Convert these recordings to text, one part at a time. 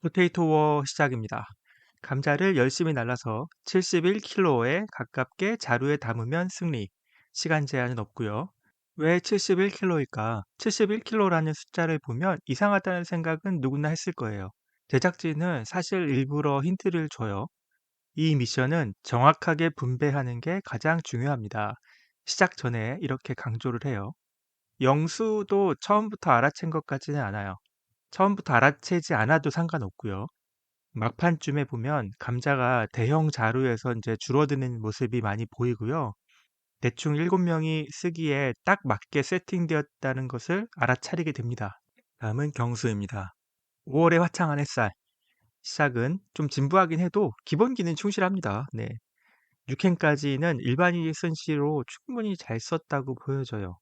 포테이토 워 시작입니다. 감자를 열심히 날라서 71kg에 가깝게 자루에 담으면 승리. 시간 제한은 없고요. 왜 71kg일까? 71kg라는 숫자를 보면 이상하다는 생각은 누구나 했을 거예요. 제작진은 사실 일부러 힌트를 줘요. 이 미션은 정확하게 분배하는 게 가장 중요합니다. 시작 전에 이렇게 강조를 해요. 영수도 처음부터 알아챈 것 같지는 않아요. 처음부터 알아채지 않아도 상관없고요. 막판쯤에 보면 감자가 대형 자루에서 이제 줄어드는 모습이 많이 보이고요. 대충 7명이 쓰기에 딱 맞게 세팅되었다는 것을 알아차리게 됩니다. 다음은 경수입니다. 5월의 화창한 햇살. 시작은 좀 진부하긴 해도 기본기는 충실합니다. 네. 6행까지는 일반인이 쓴 시로 충분히 잘 썼다고 보여져요.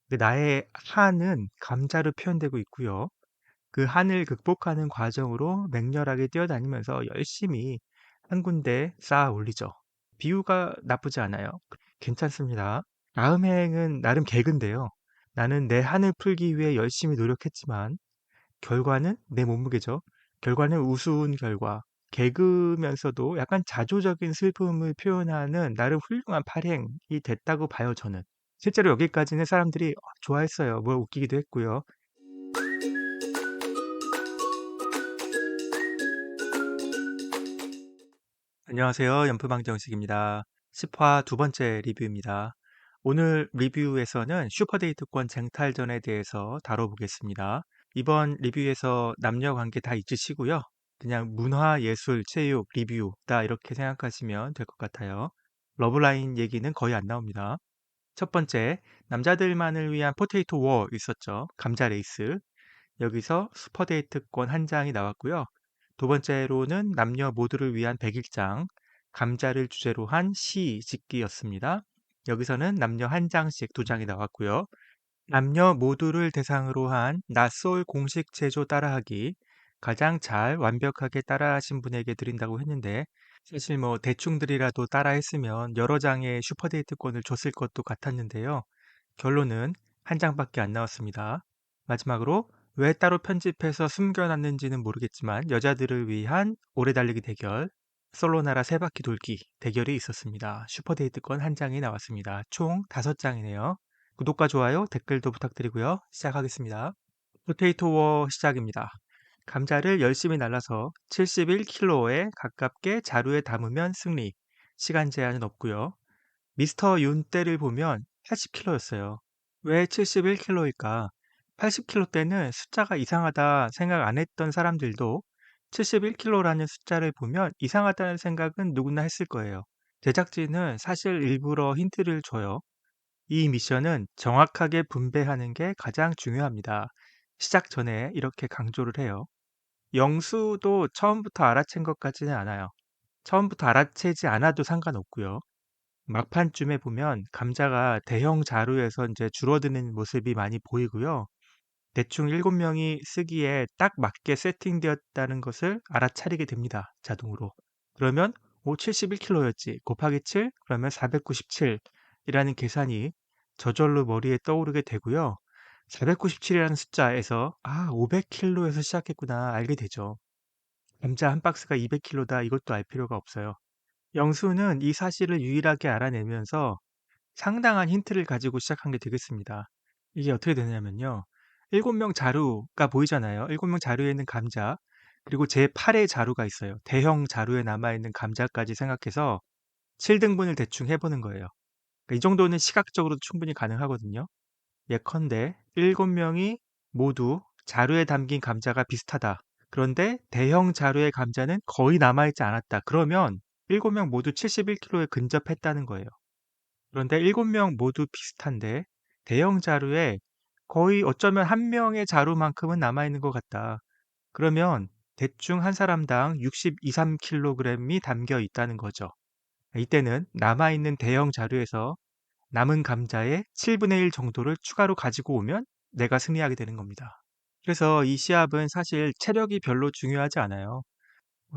근데 나의 한은 감자로 표현되고 있고요. 그 한을 극복하는 과정으로 맹렬하게 뛰어다니면서 열심히 한 군데 쌓아 올리죠. 비유가 나쁘지 않아요. 괜찮습니다. 다음 행은 나름 개그인데요. 나는 내 한을 풀기 위해 열심히 노력했지만 결과는 내 몸무게죠. 결과는 우스운 결과. 개그면서도 약간 자조적인 슬픔을 표현하는 나름 훌륭한 발행이 됐다고 봐요, 저는. 실제로 여기까지는 사람들이 좋아했어요. 뭐 웃기기도 했고요. 안녕하세요. 연프방정식입니다. 10화 두 번째 리뷰입니다. 오늘 리뷰에서는 슈퍼데이트권 쟁탈전에 대해서 다뤄보겠습니다. 이번 리뷰에서 남녀 관계 다 잊으시고요. 그냥 문화, 예술, 체육, 리뷰다 이렇게 생각하시면 될 것 같아요. 러브라인 얘기는 거의 안 나옵니다. 첫 번째, 남자들만을 위한 포테이토 워 있었죠. 감자 레이스. 여기서 슈퍼데이트권 한 장이 나왔고요. 두 번째로는 남녀 모두를 위한 100일장, 감자를 주제로 한 시 짓기였습니다. 여기서는 남녀 한 장씩 두 장이 나왔고요. 남녀 모두를 대상으로 한 낯솔 공식 제조 따라하기, 가장 잘 완벽하게 따라하신 분에게 드린다고 했는데 사실 뭐 대충들이라도 따라했으면 여러 장의 슈퍼데이트권을 줬을 것도 같았는데요. 결론은 한 장밖에 안 나왔습니다. 마지막으로 왜 따로 편집해서 숨겨놨는지는 모르겠지만 여자들을 위한 오래 달리기 대결, 솔로나라 세 바퀴 돌기 대결이 있었습니다. 슈퍼데이트권 한 장이 나왔습니다. 총 5장이네요. 구독과 좋아요, 댓글도 부탁드리고요. 시작하겠습니다. 포테이토 워 시작입니다. 감자를 열심히 날라서 71kg에 가깝게 자루에 담으면 승리. 시간 제한은 없고요. 미스터 윤 때를 보면 80kg였어요. 왜 71kg일까? 80kg 때는 숫자가 이상하다 생각 안 했던 사람들도 71kg라는 숫자를 보면 이상하다는 생각은 누구나 했을 거예요. 제작진은 사실 일부러 힌트를 줘요. 이 미션은 정확하게 분배하는 게 가장 중요합니다. 시작 전에 이렇게 강조를 해요. 영수도 처음부터 알아챈 것 같지는 않아요. 처음부터 알아채지 않아도 상관없고요. 막판쯤에 보면 감자가 대형 자루에서 이제 줄어드는 모습이 많이 보이고요. 대충 7명이 쓰기에 딱 맞게 세팅되었다는 것을 알아차리게 됩니다. 자동으로. 그러면 71kg였지. 곱하기 7 그러면 497이라는 계산이 저절로 머리에 떠오르게 되고요. 497이라는 숫자에서 500kg에서 시작했구나 알게 되죠. 감자 한 박스가 200kg다 이것도 알 필요가 없어요. 영수는 이 사실을 유일하게 알아내면서 상당한 힌트를 가지고 시작한 게 되겠습니다. 이게 어떻게 되냐면요. 7명 자루가 보이잖아요. 7명 자루에 있는 감자, 그리고 제8의 자루가 있어요. 대형 자루에 남아있는 감자까지 생각해서 7등분을 대충 해보는 거예요. 그러니까 이 정도는 시각적으로도 충분히 가능하거든요. 예컨대 7명이 모두 자루에 담긴 감자가 비슷하다. 그런데 대형 자루의 감자는 거의 남아있지 않았다. 그러면 7명 모두 71kg에 근접했다는 거예요. 그런데 7명 모두 비슷한데 대형 자루에 거의 어쩌면 한 명의 자루만큼은 남아있는 것 같다. 그러면 대충 한 사람당 62, 3kg이 담겨 있다는 거죠. 이때는 남아있는 대형 자루에서 남은 감자의 7분의 1 정도를 추가로 가지고 오면 내가 승리하게 되는 겁니다. 그래서 이 시합은 사실 체력이 별로 중요하지 않아요.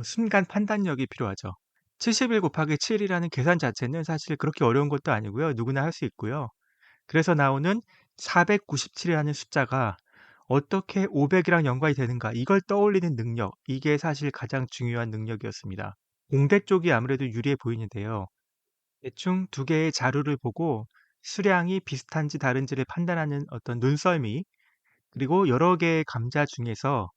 순간 판단력이 필요하죠. 71 곱하기 7이라는 계산 자체는 사실 그렇게 어려운 것도 아니고요. 누구나 할 수 있고요. 그래서 나오는 497이라는 숫자가 어떻게 500이랑 연관이 되는가 이걸 떠올리는 능력, 이게 사실 가장 중요한 능력이었습니다. 공대 쪽이 아무래도 유리해 보이는데요. 대충 두 개의 자료를 보고 수량이 비슷한지 다른지를 판단하는 어떤 눈썰미, 그리고 여러 개의 감자 중에서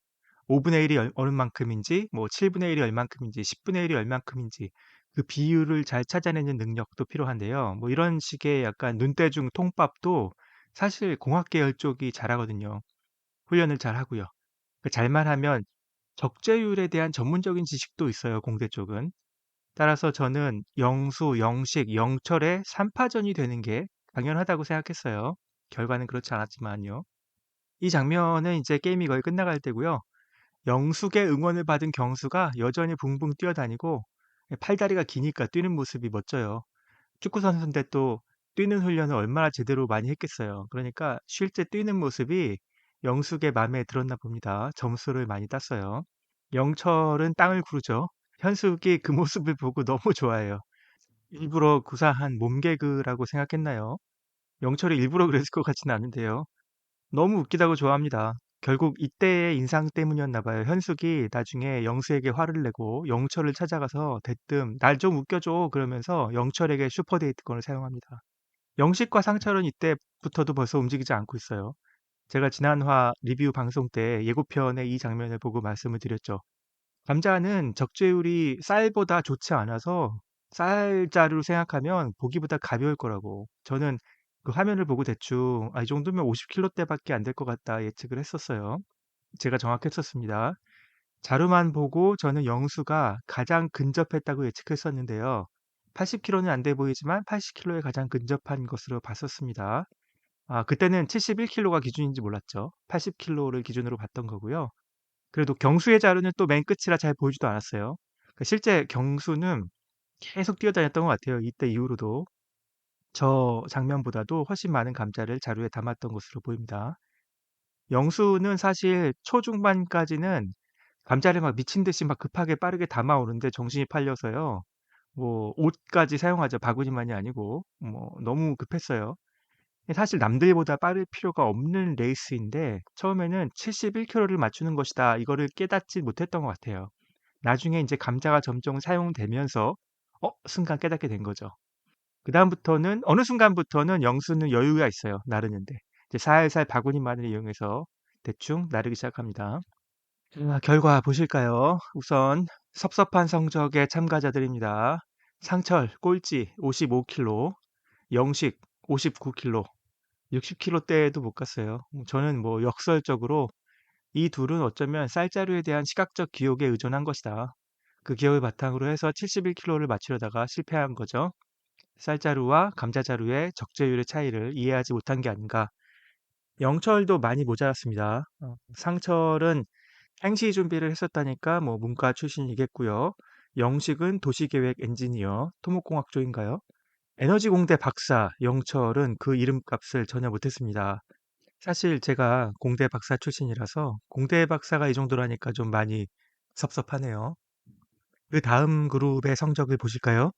5분의 1이 얼만큼인지, 뭐 7분의 1이 얼만큼인지, 10분의 1이 얼만큼인지 그 비율을 잘 찾아내는 능력도 필요한데요. 뭐 이런 식의 약간 눈대중 통밥도 사실 공학 계열 쪽이 잘하거든요. 훈련을 잘 하고요. 그 잘만 하면 적재율에 대한 전문적인 지식도 있어요, 공대 쪽은. 따라서 저는 영수, 영식, 영철의 3파전이 되는 게 당연하다고 생각했어요. 결과는 그렇지 않았지만요. 이 장면은 이제 게임이 거의 끝나갈 때고요. 영숙의 응원을 받은 경수가 여전히 붕붕 뛰어다니고 팔다리가 기니까 뛰는 모습이 멋져요. 축구 선수인데 또 뛰는 훈련을 얼마나 제대로 많이 했겠어요. 그러니까 실제 뛰는 모습이 영숙의 마음에 들었나 봅니다. 점수를 많이 땄어요. 영철은 땅을 구르죠. 현숙이 그 모습을 보고 너무 좋아해요. 일부러 구사한 몸개그라고 생각했나요? 영철이 일부러 그랬을 것 같지는 않은데요. 너무 웃기다고 좋아합니다. 결국 이때의 인상 때문이었나 봐요. 현숙이 나중에 영수에게 화를 내고 영철을 찾아가서 대뜸 "날 좀 웃겨줘." 그러면서 영철에게 슈퍼데이트권을 사용합니다. 영식과 상철은 이때부터도 벌써 움직이지 않고 있어요. 제가 지난화 리뷰 방송 때 예고편의 이 장면을 보고 말씀을 드렸죠. 감자는 적재율이 쌀보다 좋지 않아서 쌀자루 생각하면 보기보다 가벼울 거라고. 저는 그 화면을 보고 대충 '아 이 정도면 50kg대밖에 안 될 것 같다.' 예측을 했었어요. 제가 정확했었습니다. 자료만 보고 저는 영수가 가장 근접했다고 예측했었는데요. 80kg는 안 돼 보이지만 80kg에 가장 근접한 것으로 봤었습니다. 그때는 71kg가 기준인지 몰랐죠. 80kg를 기준으로 봤던 거고요. 그래도 경수의 자료는 또 맨 끝이라 잘 보이지도 않았어요. 실제 경수는 계속 뛰어다녔던 것 같아요. 이때 이후로도. 저 장면보다도 훨씬 많은 감자를 자료에 담았던 것으로 보입니다. 영수는 사실 초중반까지는 감자를 막 미친 듯이 막 급하게 빠르게 담아오는데 정신이 팔려서요. 뭐 옷까지 사용하죠. 바구니만이 아니고. 뭐 너무 급했어요. 사실 남들보다 빠를 필요가 없는 레이스인데 처음에는 71km를 맞추는 것이다. 이거를 깨닫지 못했던 것 같아요. 나중에 이제 감자가 점점 사용되면서 순간 깨닫게 된 거죠. 그다음부터는 어느 순간부터는 영수는 여유가 있어요, 나르는데. 이제 살살 바구니만을 이용해서 대충 나르기 시작합니다. 자, 결과 보실까요? 우선 섭섭한 성적의 참가자들입니다. 상철 꼴찌 55kg, 영식 59kg, 60kg대에도 못 갔어요. 저는 뭐 역설적으로 이 둘은 어쩌면 쌀자루에 대한 시각적 기억에 의존한 것이다. 그 기억을 바탕으로 해서 71kg를 맞추려다가 실패한 거죠. 쌀자루와 감자자루의 적재율의 차이를 이해하지 못한 게 아닌가. 영철도 많이 모자랐습니다. 상철은 행시 준비를 했었다니까 뭐 문과 출신이겠고요. 영식은 도시계획 엔지니어, 토목공학 쪽인가요? 에너지공대 박사, 영철은 그 이름값을 전혀 못했습니다. 사실 제가 공대 박사 출신이라서 공대 박사가 이 정도라니까 좀 많이 섭섭하네요. 그 다음 그룹의 성적을 보실까요?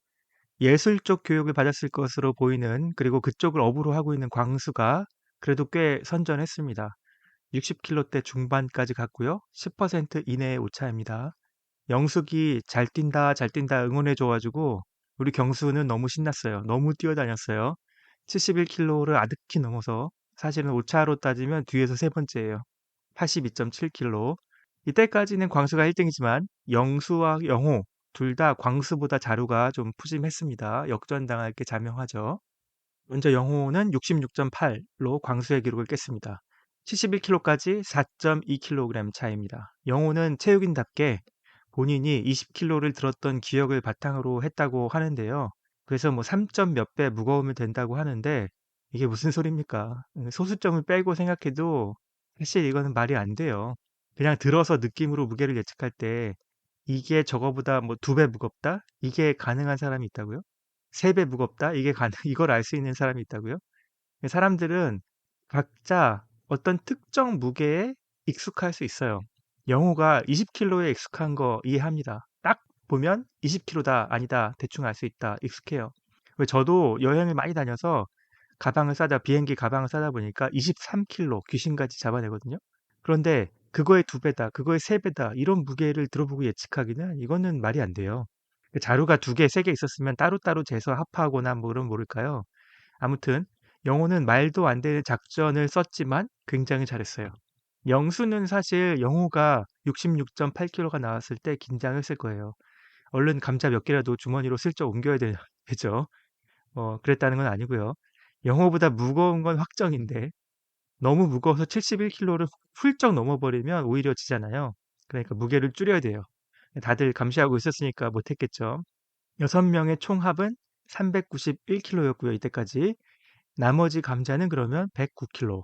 예술 쪽 교육을 받았을 것으로 보이는, 그리고 그쪽을 업으로 하고 있는 광수가 그래도 꽤 선전했습니다. 60kg대 중반까지 갔고요. 10% 이내의 오차입니다. 영숙이 잘 뛴다 응원해줘가지고 우리 경수는 너무 신났어요. 너무 뛰어다녔어요. 71kg를 아득히 넘어서 사실은 오차로 따지면 뒤에서 세 번째예요. 82.7kg. 이때까지는 광수가 1등이지만 영수와 영호 둘 다 광수보다 자루가 좀 푸짐했습니다. 역전당할 게 자명하죠. 먼저 영호는 66.8로 광수의 기록을 깼습니다. 71kg까지 4.2kg 차이입니다. 영호는 체육인답게 본인이 20kg를 들었던 기억을 바탕으로 했다고 하는데요. 그래서 뭐 3점 몇 배 무거우면 된다고 하는데 이게 무슨 소리입니까? 소수점을 빼고 생각해도 사실 이거는 말이 안 돼요. 그냥 들어서 느낌으로 무게를 예측할 때 이게 저거보다 뭐 2배 무겁다? 이게 가능한 사람이 있다고요? 3배 무겁다? 이게 가능, 이걸 알 수 있는 사람이 있다고요? 사람들은 각자 어떤 특정 무게에 익숙할 수 있어요. 영호가 20kg에 익숙한 거 이해합니다. 딱 보면 20kg다, 아니다, 대충 알 수 있다, 익숙해요. 왜 저도 여행을 많이 다녀서 비행기 가방을 싸다 보니까 23kg 귀신같이 잡아내거든요. 그런데 그거의 두 배다, 그거의 세 배다 이런 무게를 들어보고 예측하기는 이거는 말이 안 돼요. 그 자루가 두 개, 세 개 있었으면 따로따로 재서 합하거나 뭐 그러면 모를까요? 아무튼 영호는 말도 안 되는 작전을 썼지만 굉장히 잘했어요. 영수는 사실 영호가 66.8kg가 나왔을 때 긴장했을 거예요. 얼른 감자 몇 개라도 주머니로 슬쩍 옮겨야 되죠. 그랬다는 건 아니고요. 영호보다 무거운 건 확정인데 너무 무거워서 71kg를 훌쩍 넘어버리면 오히려 지잖아요. 그러니까 무게를 줄여야 돼요. 다들 감시하고 있었으니까 못했겠죠. 6명의 총합은 391kg였고요. 이때까지. 나머지 감자는 그러면 109kg.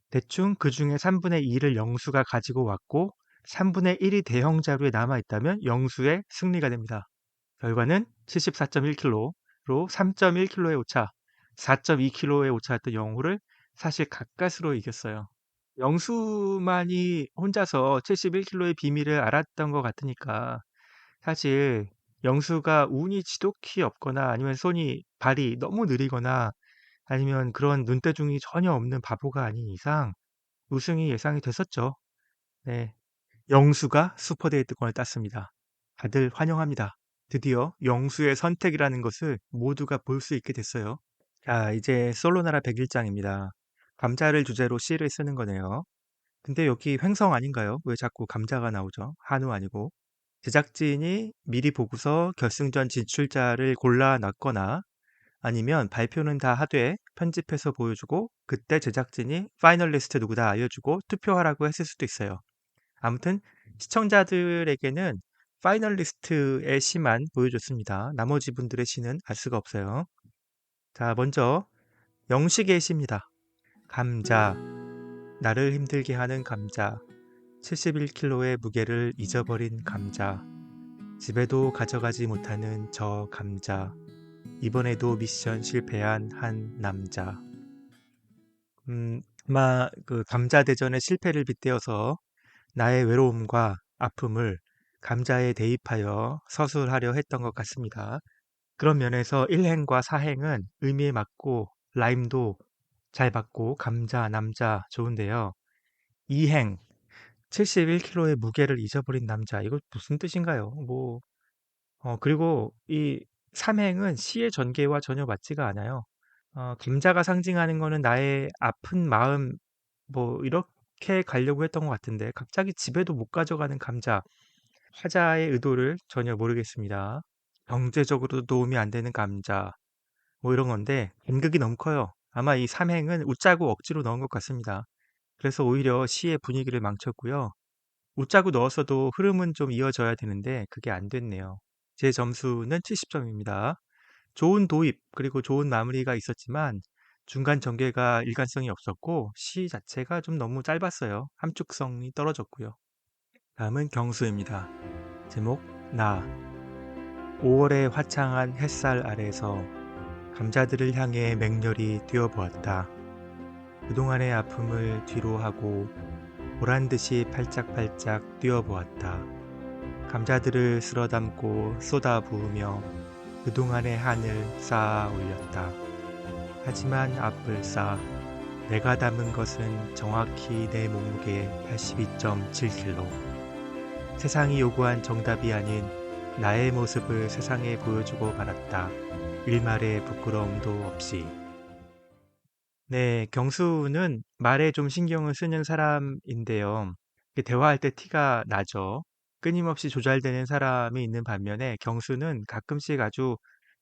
대충 그 중에 3분의 2를 영수가 가지고 왔고 3분의 1이 대형 자루에 남아있다면 영수의 승리가 됩니다. 결과는 74.1kg로 3.1kg의 오차, 4.2kg의 오차였던 영호를 사실 가까스로 이겼어요. 영수만이 혼자서 71kg의 비밀을 알았던 것 같으니까 사실 영수가 운이 지독히 없거나 아니면 발이 너무 느리거나 아니면 그런 눈대중이 전혀 없는 바보가 아닌 이상 우승이 예상이 됐었죠. 네. 영수가 슈퍼데이트권을 땄습니다. 다들 환영합니다. 드디어 영수의 선택이라는 것을 모두가 볼 수 있게 됐어요. 자, 이제 솔로나라 101장입니다. 감자를 주제로 시를 쓰는 거네요. 근데 여기 횡성 아닌가요? 왜 자꾸 감자가 나오죠? 한우 아니고. 제작진이 미리 보고서 결승전 진출자를 골라놨거나 아니면 발표는 다 하되 편집해서 보여주고 그때 제작진이 파이널리스트 누구다 알려주고 투표하라고 했을 수도 있어요. 아무튼 시청자들에게는 파이널리스트의 시만 보여줬습니다. 나머지 분들의 시는 알 수가 없어요. 자, 먼저 영식의 시입니다. 감자, 나를 힘들게 하는 감자, 71kg의 무게를 잊어버린 감자, 집에도 가져가지 못하는 저 감자, 이번에도 미션 실패한 한 남자. 아마 그 감자 대전의 실패를 빗대어서 나의 외로움과 아픔을 감자에 대입하여 서술하려 했던 것 같습니다. 그런 면에서 1행과 4행은 의미에 맞고 라임도 잘 받고 감자, 남자 좋은데요. 2행, 71kg의 무게를 잊어버린 남자. 이거 무슨 뜻인가요? 그리고 이 3행은 시의 전개와 전혀 맞지가 않아요. 감자가 상징하는 거는 나의 아픈 마음, 이렇게 가려고 했던 것 같은데, 갑자기 집에도 못 가져가는 감자. 화자의 의도를 전혀 모르겠습니다. 경제적으로도 도움이 안 되는 감자. 이런 건데, 간극이 너무 커요. 아마 이 3행은 웃자고 억지로 넣은 것 같습니다. 그래서 오히려 시의 분위기를 망쳤고요. 웃자고 넣었어도 흐름은 좀 이어져야 되는데 그게 안 됐네요. 제 점수는 70점입니다. 좋은 도입 그리고 좋은 마무리가 있었지만 중간 전개가 일관성이 없었고 시 자체가 좀 너무 짧았어요. 함축성이 떨어졌고요. 다음은 경수입니다. 제목 나 5월의 화창한 햇살 아래서 감자들을 향해 맹렬히 뛰어보았다. 그동안의 아픔을 뒤로 하고 보란듯이 팔짝팔짝 뛰어보았다. 감자들을 쓸어담고 쏟아 부으며 그동안의 한을 쌓아 올렸다. 하지만 앞불싸 내가 담은 것은 정확히 내 몸무게 82.7kg. 세상이 요구한 정답이 아닌 나의 모습을 세상에 보여주고 말았다. 일말의 부끄러움도 없이. 네, 경수는 말에 좀 신경을 쓰는 사람인데요. 대화할 때 티가 나죠. 끊임없이 조잘되는 사람이 있는 반면에 경수는 가끔씩 아주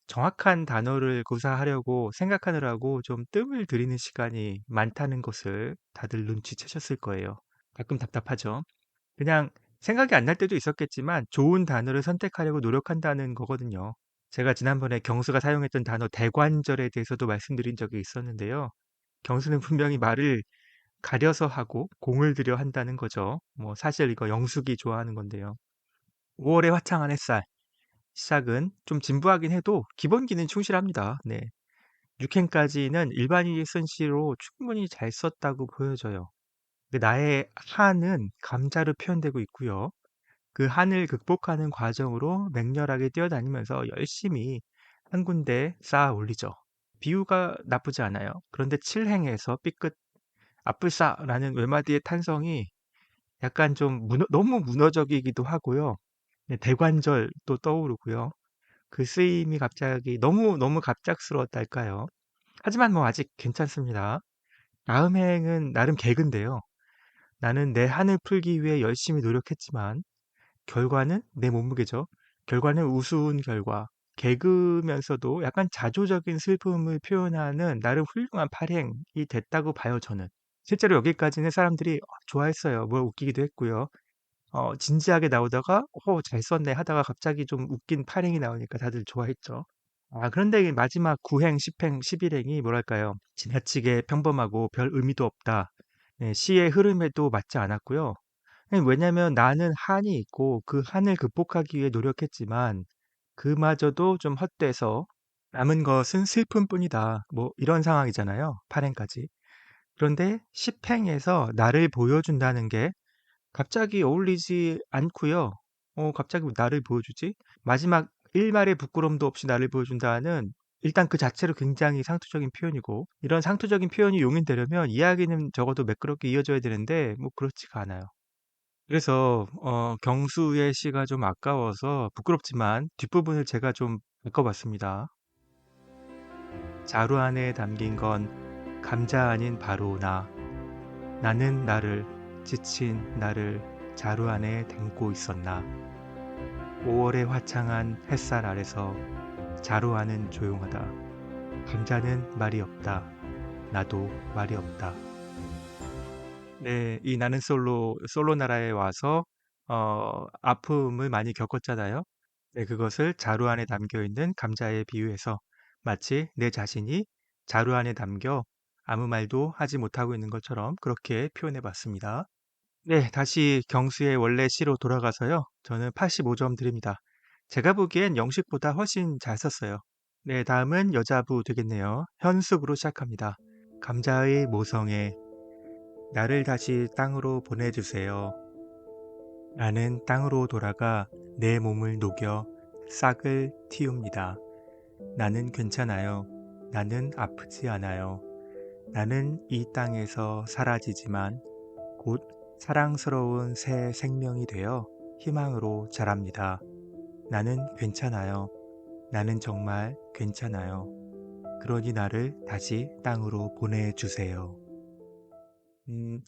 정확한 단어를 구사하려고 생각하느라고 좀 뜸을 들이는 시간이 많다는 것을 다들 눈치채셨을 거예요. 가끔 답답하죠. 그냥 생각이 안 날 때도 있었겠지만 좋은 단어를 선택하려고 노력한다는 거거든요. 제가 지난번에 경수가 사용했던 단어 대관절에 대해서도 말씀드린 적이 있었는데요. 경수는 분명히 말을 가려서 하고 공을 들여 한다는 거죠. 사실 이거 영숙이 좋아하는 건데요. 5월의 화창한 햇살. 시작은 좀 진부하긴 해도 기본기는 충실합니다. 네. 6행까지는 일반인이 쓴 시로 충분히 잘 썼다고 보여져요. 나의 한은 감자로 표현되고 있고요. 그 한을 극복하는 과정으로 맹렬하게 뛰어다니면서 열심히 한 군데 쌓아 올리죠. 비유가 나쁘지 않아요. 그런데 7행에서 삐끗 아뿔싸라는 외마디의 탄성이 약간 좀 너무 문어적이기도 하고요. 네, 대관절 또 떠오르고요. 그 쓰임이 갑자기 너무 갑작스러웠달까요? 하지만 뭐 아직 괜찮습니다. 다음 행은 나름 개그인데요. 나는 내 한을 풀기 위해 열심히 노력했지만 결과는 내 몸무게죠. 결과는 우스운 결과. 개그면서도 약간 자조적인 슬픔을 표현하는 나름 훌륭한 발행이 됐다고 봐요, 저는. 실제로 여기까지는 사람들이 좋아했어요. 뭐 웃기기도 했고요. 진지하게 나오다가 잘 썼네 하다가 갑자기 좀 웃긴 발행이 나오니까 다들 좋아했죠. 그런데 이 마지막 9행, 10행, 11행이 뭐랄까요? 지나치게 평범하고 별 의미도 없다. 네, 시의 흐름에도 맞지 않았고요. 왜냐면 나는 한이 있고 그 한을 극복하기 위해 노력했지만 그마저도 좀 헛돼서 남은 것은 슬픔뿐이다. 뭐 이런 상황이잖아요. 8행까지. 그런데 10행에서 나를 보여준다는 게 갑자기 어울리지 않고요. 갑자기 왜 나를 보여주지? 마지막 일말의 부끄럼도 없이 나를 보여준다는 일단 그 자체로 굉장히 상투적인 표현이고 이런 상투적인 표현이 용인되려면 이야기는 적어도 매끄럽게 이어져야 되는데 뭐 그렇지가 않아요. 그래서 경수의 시가 좀 아까워서 부끄럽지만 뒷부분을 제가 좀 바꿔봤습니다. 자루 안에 담긴 건 감자 아닌 바로 나. 나는 나를 지친 나를 자루 안에 담고 있었나. 5월의 화창한 햇살 아래서 자루 안은 조용하다. 감자는 말이 없다. 나도 말이 없다. 네, 이 나는 솔로 나라에 와서 아픔을 많이 겪었잖아요. 네, 그것을 자루 안에 담겨 있는 감자에 비유해서 마치 내 자신이 자루 안에 담겨 아무 말도 하지 못하고 있는 것처럼 그렇게 표현해 봤습니다. 네, 다시 경수의 원래 시로 돌아가서요. 저는 85점 드립니다. 제가 보기엔 영식보다 훨씬 잘 썼어요. 네, 다음은 여자부 되겠네요. 현숙으로 시작합니다. 감자의 모성애, 나를 다시 땅으로 보내주세요. 나는 땅으로 돌아가 내 몸을 녹여 싹을 틔웁니다. 나는 괜찮아요. 나는 아프지 않아요. 나는 이 땅에서 사라지지만 곧 사랑스러운 새 생명이 되어 희망으로 자랍니다. 나는 괜찮아요. 나는 정말 괜찮아요. 그러니 나를 다시 땅으로 보내주세요.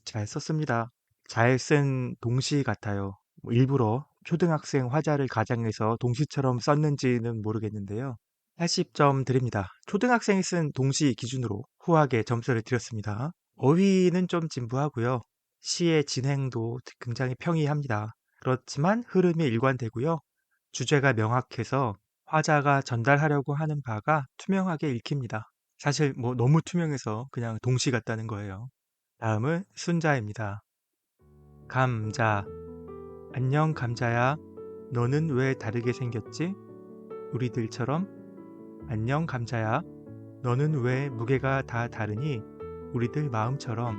잘 썼습니다. 잘 쓴 동시 같아요. 뭐 일부러 초등학생 화자를 가장해서 동시처럼 썼는지는 모르겠는데요. 80점 드립니다. 초등학생이 쓴 동시 기준으로 후하게 점수를 드렸습니다. 어휘는 좀 진부하고요. 시의 진행도 굉장히 평이합니다. 그렇지만 흐름이 일관되고요. 주제가 명확해서 화자가 전달하려고 하는 바가 투명하게 읽힙니다. 사실 뭐 너무 투명해서 그냥 동시 같다는 거예요. 다음은 순자입니다. 감자. 안녕 감자야. 너는 왜 다르게 생겼지? 우리들처럼? 안녕 감자야. 너는 왜 무게가 다 다르니? 우리들 마음처럼.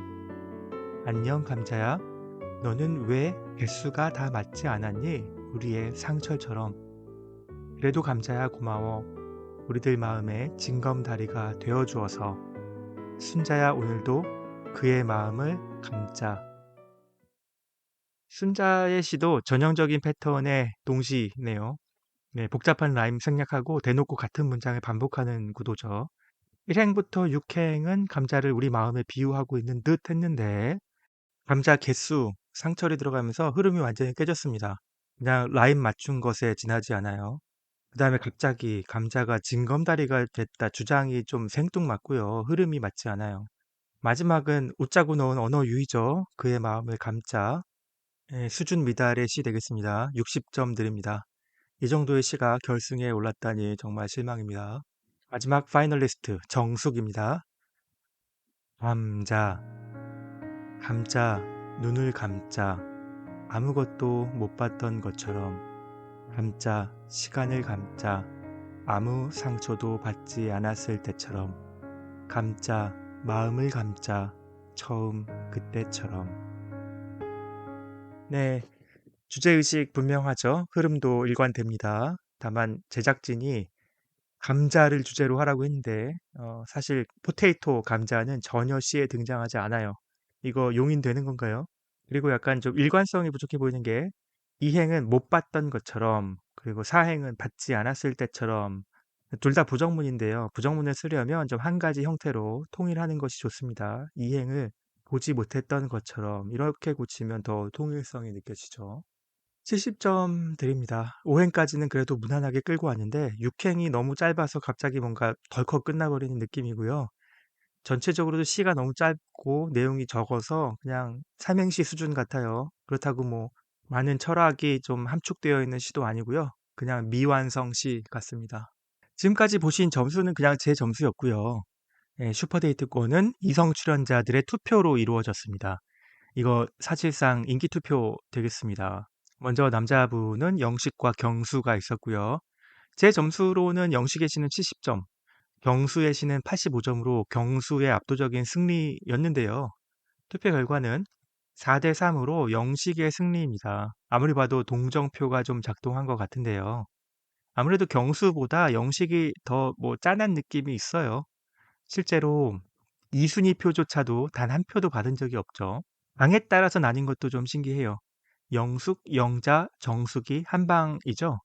안녕 감자야. 너는 왜 개수가 다 맞지 않았니? 우리의 상처처럼. 그래도 감자야 고마워. 우리들 마음에 징검다리가 되어주어서. 순자야 오늘도 그의 마음을 감자. 순자의 시도 전형적인 패턴의 동시네요. 네, 복잡한 라임 생략하고 대놓고 같은 문장을 반복하는 구도죠. 1행부터 6행은 감자를 우리 마음에 비유하고 있는 듯 했는데 감자 개수, 상철이 들어가면서 흐름이 완전히 깨졌습니다. 그냥 라임 맞춘 것에 지나지 않아요. 그 다음에 갑자기 감자가 징검다리가 됐다 주장이 좀 생뚱맞고요. 흐름이 맞지 않아요. 마지막은 웃자고 넣은 언어 유희죠. 그의 마음을 감자. 수준 미달의 시 되겠습니다. 60점 드립니다. 이 정도의 시가 결승에 올랐다니 정말 실망입니다. 마지막 파이널리스트 정숙입니다. 감자, 감자, 눈을 감자, 아무것도 못 봤던 것처럼 감자, 시간을 감자, 아무 상처도 받지 않았을 때처럼 감자, 마음을 감자, 처음 그때처럼. 네, 주제의식 분명하죠. 흐름도 일관됩니다. 다만 제작진이 감자를 주제로 하라고 했는데 사실 포테이토 감자는 전혀 시에 등장하지 않아요. 이거 용인되는 건가요? 그리고 약간 좀 일관성이 부족해 보이는 게 이행은 못 받던 것처럼, 그리고 사행은 받지 않았을 때처럼, 둘 다 부정문인데요. 부정문을 쓰려면 좀 한 가지 형태로 통일하는 것이 좋습니다. 이행을 보지 못했던 것처럼 이렇게 고치면 더 통일성이 느껴지죠. 70점 드립니다. 5행까지는 그래도 무난하게 끌고 왔는데 6행이 너무 짧아서 갑자기 뭔가 덜컥 끝나버리는 느낌이고요. 전체적으로도 시가 너무 짧고 내용이 적어서 그냥 삼행시 수준 같아요. 그렇다고 뭐 많은 철학이 좀 함축되어 있는 시도 아니고요. 그냥 미완성 시 같습니다. 지금까지 보신 점수는 그냥 제 점수였고요. 예, 슈퍼데이트권은 이성 출연자들의 투표로 이루어졌습니다. 이거 사실상 인기 투표 되겠습니다. 먼저 남자분은 영식과 경수가 있었고요. 제 점수로는 영식의 시는 70점, 경수의 시는 85점으로 경수의 압도적인 승리였는데요. 투표 결과는 4대 3으로 영식의 승리입니다. 아무리 봐도 동정표가 좀 작동한 것 같은데요. 아무래도 경수보다 영식이 더 뭐 짠한 느낌이 있어요. 실제로 2순위 표조차도 단 한 표도 받은 적이 없죠. 방에 따라서 나뉜 것도 좀 신기해요. 영숙, 영자, 정숙이 한 방이죠.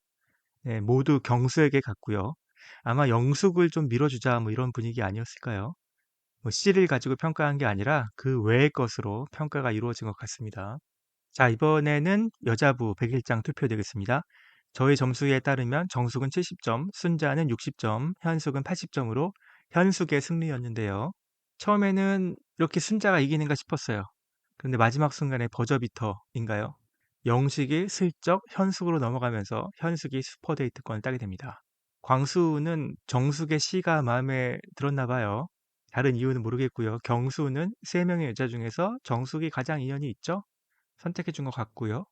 네, 모두 경수에게 갔고요. 아마 영숙을 좀 밀어주자 뭐 이런 분위기 아니었을까요? 뭐 C를 가지고 평가한 게 아니라 그 외의 것으로 평가가 이루어진 것 같습니다. 자, 이번에는 여자부 101장 투표되겠습니다. 저희 점수에 따르면 정숙은 70점, 순자는 60점, 현숙은 80점으로 현숙의 승리였는데요. 처음에는 이렇게 순자가 이기는가 싶었어요. 그런데 마지막 순간에 버저비터인가요? 영식이 슬쩍 현숙으로 넘어가면서 현숙이 슈퍼데이트권을 따게 됩니다. 광수는 정숙의 시가 마음에 들었나 봐요. 다른 이유는 모르겠고요. 경수는 세 명의 여자 중에서 정숙이 가장 인연이 있죠? 선택해 준 것 같고요.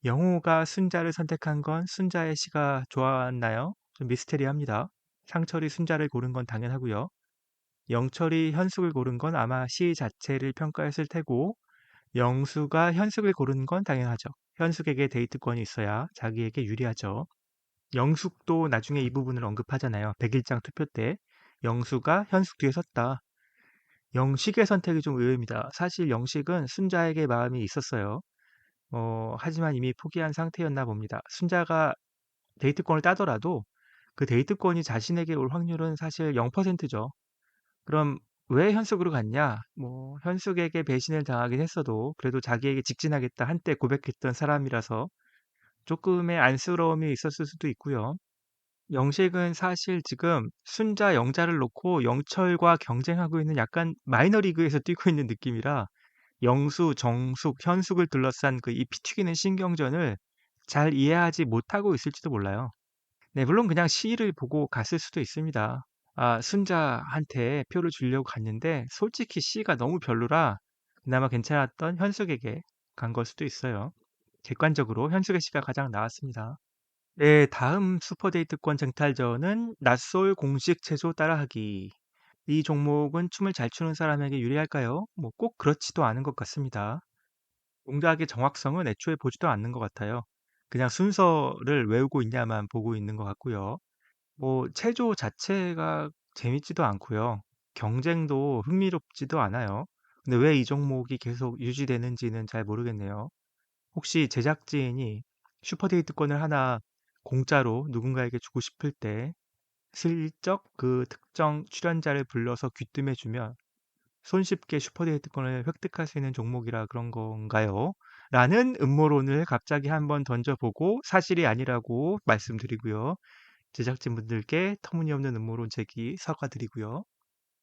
영호가 순자를 선택한 건 순자의 시가 좋았나요? 좀 미스테리합니다. 상철이 순자를 고른 건 당연하고요. 영철이 현숙을 고른 건 아마 시 자체를 평가했을 테고, 영수가 현숙을 고른 건 당연하죠. 현숙에게 데이트권이 있어야 자기에게 유리하죠. 영숙도 나중에 이 부분을 언급하잖아요. 101장 투표 때 영수가 현숙 뒤에 섰다. 영식의 선택이 좀 의외입니다. 사실 영식은 순자에게 마음이 있었어요. 하지만 이미 포기한 상태였나 봅니다. 순자가 데이트권을 따더라도 그 데이트권이 자신에게 올 확률은 사실 0%죠. 그럼 왜 현숙으로 갔냐? 뭐 현숙에게 배신을 당하긴 했어도 그래도 자기에게 직진하겠다 한때 고백했던 사람이라서 조금의 안쓰러움이 있었을 수도 있고요. 영식은 사실 지금 순자, 영자를 놓고 영철과 경쟁하고 있는 약간 마이너리그에서 뛰고 있는 느낌이라 영수, 정숙, 현숙을 둘러싼 그 이 피 튀기는 신경전을 잘 이해하지 못하고 있을지도 몰라요. 네, 물론 그냥 시를 보고 갔을 수도 있습니다. 아, 순자한테 표를 주려고 갔는데 솔직히 시가 너무 별로라 그나마 괜찮았던 현숙에게 간 걸 수도 있어요. 객관적으로 현숙의 시가 가장 나았습니다. 네, 다음 슈퍼데이트권 쟁탈전은 낯솔 공식 체조 따라하기. 이 종목은 춤을 잘 추는 사람에게 유리할까요? 뭐 꼭 그렇지도 않은 것 같습니다. 동작의 정확성은 애초에 보지도 않는 것 같아요. 그냥 순서를 외우고 있냐만 보고 있는 것 같고요. 뭐 체조 자체가 재밌지도 않고요. 경쟁도 흥미롭지도 않아요. 근데 왜 이 종목이 계속 유지되는지는 잘 모르겠네요. 혹시 제작진이 슈퍼데이트권을 하나 공짜로 누군가에게 주고 싶을 때 슬쩍 그 특정 출연자를 불러서 귀뜸해주면 손쉽게 슈퍼데이트권을 획득할 수 있는 종목이라 그런 건가요? 라는 음모론을 갑자기 한번 던져보고 사실이 아니라고 말씀드리고요. 제작진분들께 터무니없는 음모론 제기 사과드리고요.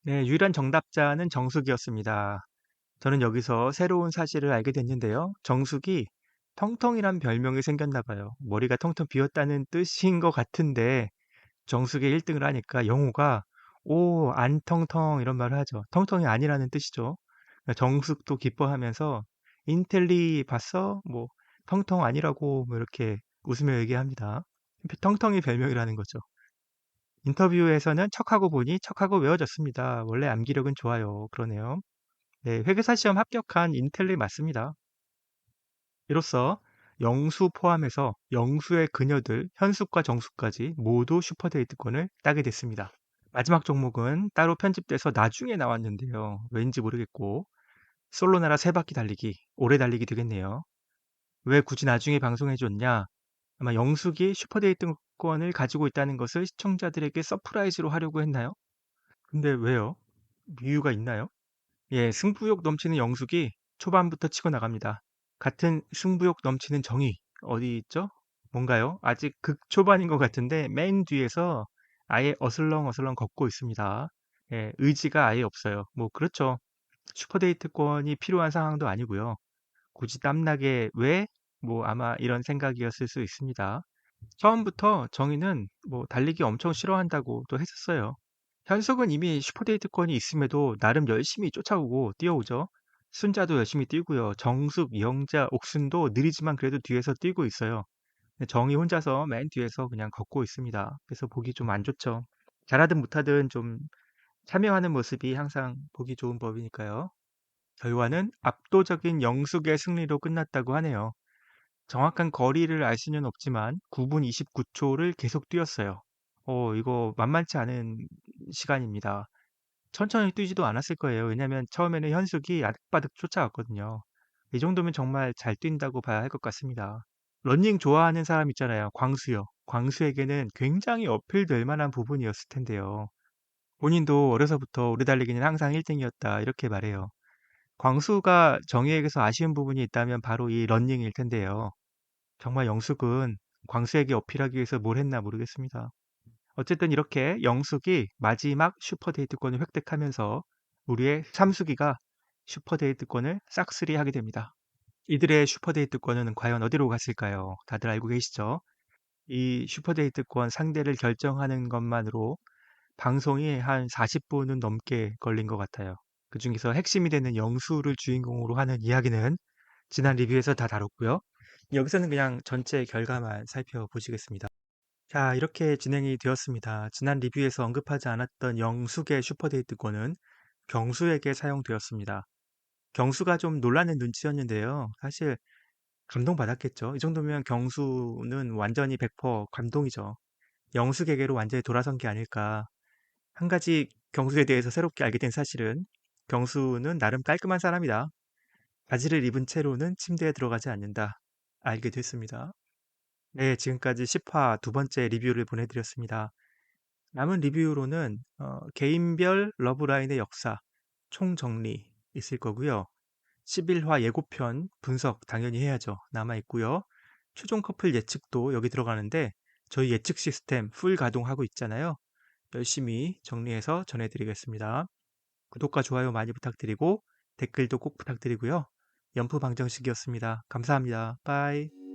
네, 유일한 정답자는 정숙이었습니다. 저는 여기서 새로운 사실을 알게 됐는데요. 정숙이 텅텅이란 별명이 생겼나 봐요. 머리가 텅텅 비었다는 뜻인 것 같은데 정숙이 1등을 하니까 영호가 오, 안 텅텅 이런 말을 하죠. 텅텅이 아니라는 뜻이죠. 그러니까 정숙도 기뻐하면서 인텔리 봤어? 뭐 텅텅 아니라고 뭐 이렇게 웃으며 얘기합니다. 텅텅이 별명이라는 거죠. 인터뷰에서는 척하고 보니 척하고 외워졌습니다. 원래 암기력은 좋아요. 그러네요. 네, 회계사 시험 합격한 인텔리 맞습니다. 이로써 영수 포함해서 영수의 그녀들 현숙과 정숙까지 모두 슈퍼데이트권을 따게 됐습니다. 마지막 종목은 따로 편집돼서 나중에 나왔는데요. 왠지 모르겠고 솔로나라 3바퀴 달리기, 오래 달리기 되겠네요. 왜 굳이 나중에 방송해 줬냐? 아마 영숙이 슈퍼데이트권을 가지고 있다는 것을 시청자들에게 서프라이즈로 하려고 했나요? 근데 왜요? 이유가 있나요? 예, 승부욕 넘치는 영숙이 초반부터 치고 나갑니다. 같은 승부욕 넘치는 정의, 어디 있죠? 뭔가요? 아직 극초반인 것 같은데 맨 뒤에서 아예 어슬렁어슬렁 걷고 있습니다. 예, 의지가 아예 없어요. 뭐 그렇죠. 슈퍼데이트권이 필요한 상황도 아니고요. 굳이 땀나게 왜? 뭐 아마 이런 생각이었을 수 있습니다. 처음부터 정의는 뭐 달리기 엄청 싫어한다고 또 했었어요. 현석은 이미 슈퍼데이트권이 있음에도 나름 열심히 쫓아오고 뛰어오죠. 순자도 열심히 뛰고요. 정숙, 영자, 옥순도 느리지만 그래도 뒤에서 뛰고 있어요. 근데 정의 혼자서 맨 뒤에서 그냥 걷고 있습니다. 그래서 보기 좀 안 좋죠. 잘하든 못하든 좀 참여하는 모습이 항상 보기 좋은 법이니까요. 결과는 압도적인 영숙의 승리로 끝났다고 하네요. 정확한 거리를 알 수는 없지만 9분 29초를 계속 뛰었어요. 이거 만만치 않은 시간입니다. 천천히 뛰지도 않았을 거예요. 왜냐면 처음에는 현숙이 아득바득 쫓아왔거든요. 이 정도면 정말 잘 뛴다고 봐야 할 것 같습니다. 러닝 좋아하는 사람 있잖아요. 광수요. 광수에게는 굉장히 어필될 만한 부분이었을 텐데요. 본인도 어려서부터 오래 달리기는 항상 1등이었다 이렇게 말해요. 광수가 정의에게서 아쉬운 부분이 있다면 바로 이 러닝일 텐데요. 정말 영숙은 광수에게 어필하기 위해서 뭘 했나 모르겠습니다. 어쨌든 이렇게 영숙이 마지막 슈퍼데이트권을 획득하면서 우리의 삼숙이가 슈퍼데이트권을 싹쓸이하게 됩니다. 이들의 슈퍼데이트권은 과연 어디로 갔을까요? 다들 알고 계시죠? 이 슈퍼데이트권 상대를 결정하는 것만으로 방송이 한 40분은 넘게 걸린 것 같아요. 그중에서 핵심이 되는 영수를 주인공으로 하는 이야기는 지난 리뷰에서 다 다뤘고요. 여기서는 그냥 전체 결과만 살펴보시겠습니다. 자, 이렇게 진행이 되었습니다. 지난 리뷰에서 언급하지 않았던 영숙의 슈퍼데이트권은 경수에게 사용되었습니다. 경수가 좀 놀라는 눈치였는데요. 사실 감동받았겠죠. 이 정도면 경수는 완전히 100% 감동이죠. 영숙에게로 완전히 돌아선 게 아닐까. 한 가지 경수에 대해서 새롭게 알게 된 사실은 경수는 나름 깔끔한 사람이다. 바지를 입은 채로는 침대에 들어가지 않는다. 알게 됐습니다. 네, 지금까지 10화 두 번째 리뷰를 보내드렸습니다. 남은 리뷰로는 개인별 러브라인의 역사, 총정리 있을 거고요. 11화 예고편 분석 당연히 해야죠. 남아있고요. 최종 커플 예측도 여기 들어가는데 저희 예측 시스템 풀 가동하고 있잖아요. 열심히 정리해서 전해드리겠습니다. 구독과 좋아요 많이 부탁드리고 댓글도 꼭 부탁드리고요. 연프 방정식이었습니다. 감사합니다. 빠이.